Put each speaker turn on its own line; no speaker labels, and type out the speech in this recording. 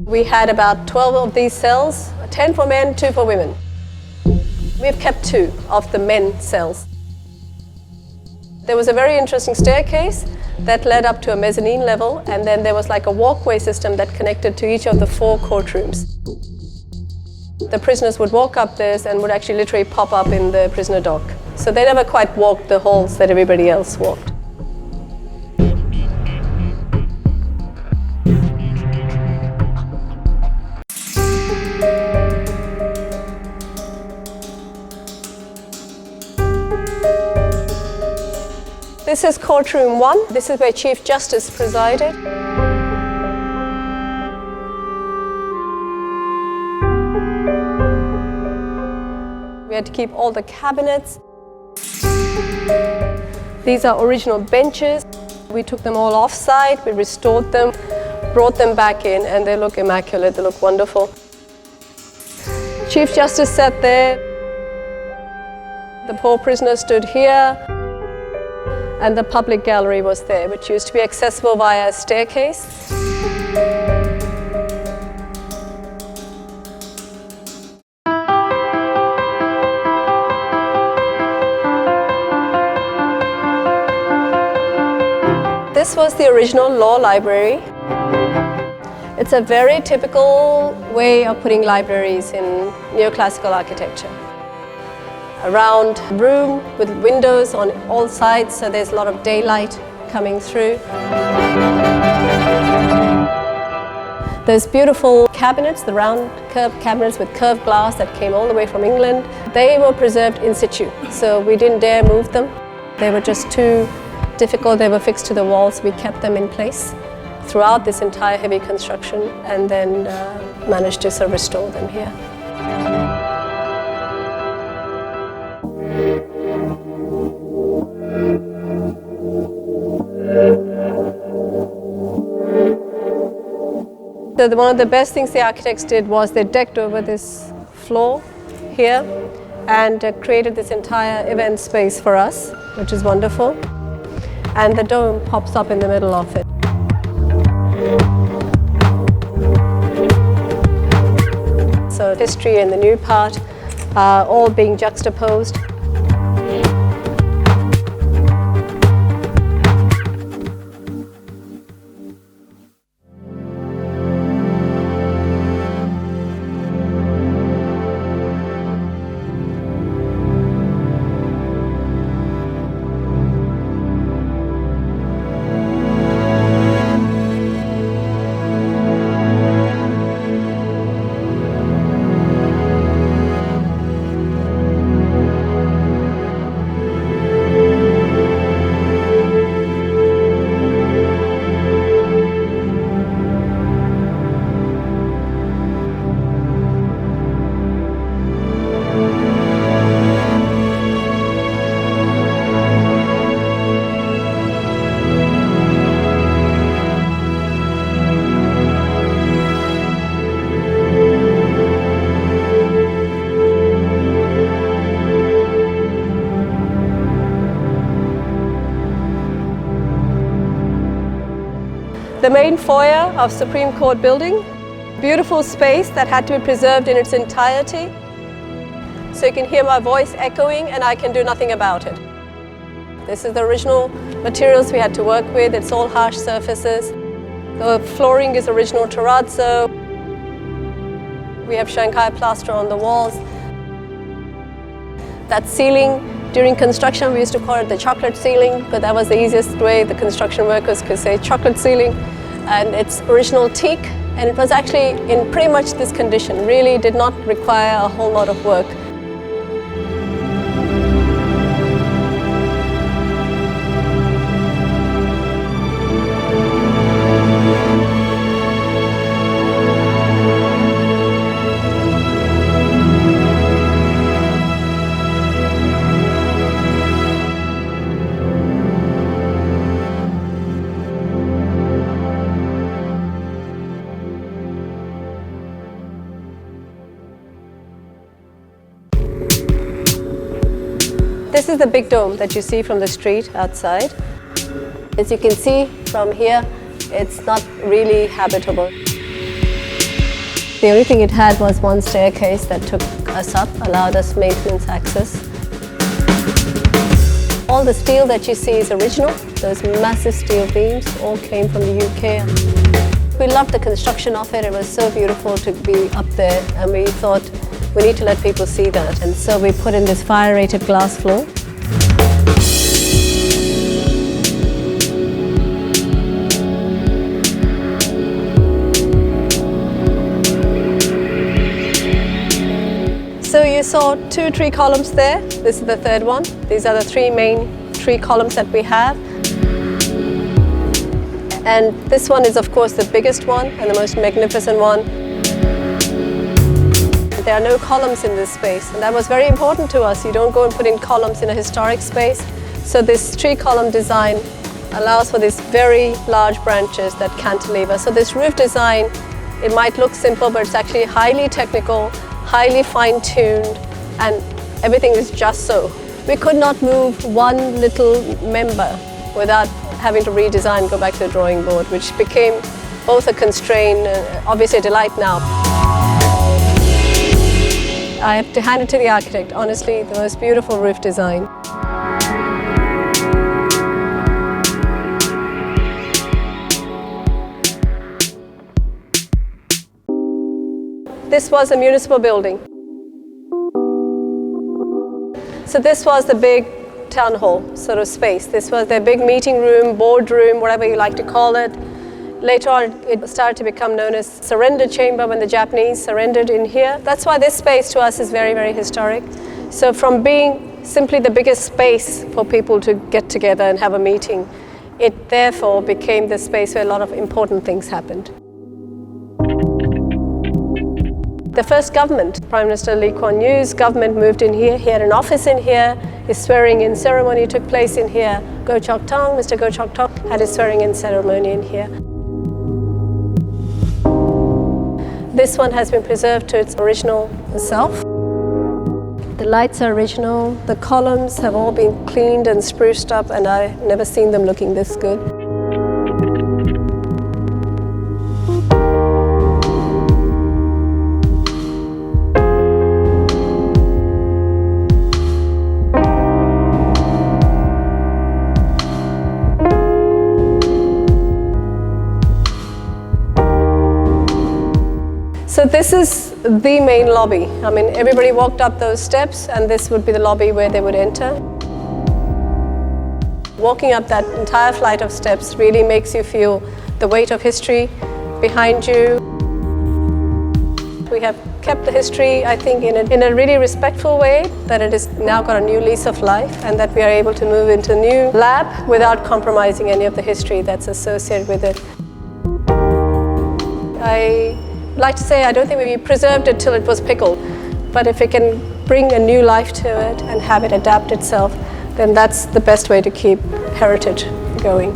We had about 12 of these cells, 10 for men, 2 for women. We've kept 2 of the men cells. There was a very interesting staircase that led up to a mezzanine level, and then there was like a walkway system that connected to each of the 4 courtrooms. The prisoners would walk up this and would actually literally pop up in the prisoner dock. So they never quite walked the halls that everybody else walked. This is courtroom 1. This is where Chief Justice presided. We had to keep all the cabinets. These are original benches. We took them all off-site, we restored them, brought them back in, and they look immaculate, they look wonderful. Chief Justice sat there. The poor prisoner stood here. And the public gallery was there, which used to be accessible via a staircase. This was the original law library. It's a very typical way of putting libraries in neoclassical architecture. A round room with windows on all sides, so there's a lot of daylight coming through. Those beautiful cabinets, the round curved cabinets with curved glass that came all the way from England, they were preserved in situ, so we didn't dare move them. They were just too difficult, they were fixed to the walls. We kept them in place throughout this entire heavy construction and then managed to sort of restore them here. So one of the best things the architects did was they decked over this floor here and created this entire event space for us, which is wonderful. And the dome pops up in the middle of it. So history and the new part are all being juxtaposed. The main foyer of Supreme Court building, beautiful space that had to be preserved in its entirety. So you can hear my voice echoing and I can do nothing about it. This is the original materials we had to work with. It's all harsh surfaces. The flooring is original terrazzo. We have Shanghai plaster on the walls. That ceiling, during construction, we used to call it the chocolate ceiling, but that was the easiest way the construction workers could say chocolate ceiling. And it's original teak, and it was actually in pretty much this condition, really did not require a whole lot of work. This is the big dome that you see from the street outside. As you can see from here, it's not really habitable. The only thing it had was one staircase that took us up, allowed us maintenance access. All the steel that you see is original. Those massive steel beams all came from the UK. We loved the construction of it. It was so beautiful to be up there, and we thought we need to let people see that. And so we put in this fire-rated glass floor. So you saw 2 tree columns there. This is the third one. These are the 3 main tree columns that we have. And this one is, of course, the biggest one and the most magnificent one. There are no columns in this space, and that was very important to us. You don't go and put in columns in a historic space. So this tree column design allows for these very large branches that cantilever. So this roof design, it might look simple, but it's actually highly technical, highly fine-tuned, and everything is just so. We could not move one little member without having to redesign, go back to the drawing board, which became both a constraint and obviously a delight now. I have to hand it to the architect. Honestly, the most beautiful roof design. This was a municipal building. So this was the big town hall sort of space. This was their big meeting room, boardroom, whatever you like to call it. Later on, it started to become known as surrender chamber when the Japanese surrendered in here. That's why this space to us is very, very historic. So from being simply the biggest space for people to get together and have a meeting, it therefore became the space where a lot of important things happened. The first government, Prime Minister Lee Kuan Yew's government, moved in here. He had an office in here. His swearing-in ceremony took place in here. Mr. Goh Chok Tong had his swearing-in ceremony in here. This one has been preserved to its original self. The lights are original. The columns have all been cleaned and spruced up, and I've never seen them looking this good. So this is the main lobby. I mean, everybody walked up those steps, and this would be the lobby where they would enter. Walking up that entire flight of steps really makes you feel the weight of history behind you. We have kept the history, I think, in a really respectful way, that it has now got a new lease of life, and that we are able to move into a new lab without compromising any of the history that's associated with it. I like to say I don't think we preserved it till it was pickled, but if we can bring a new life to it and have it adapt itself, then that's the best way to keep heritage going.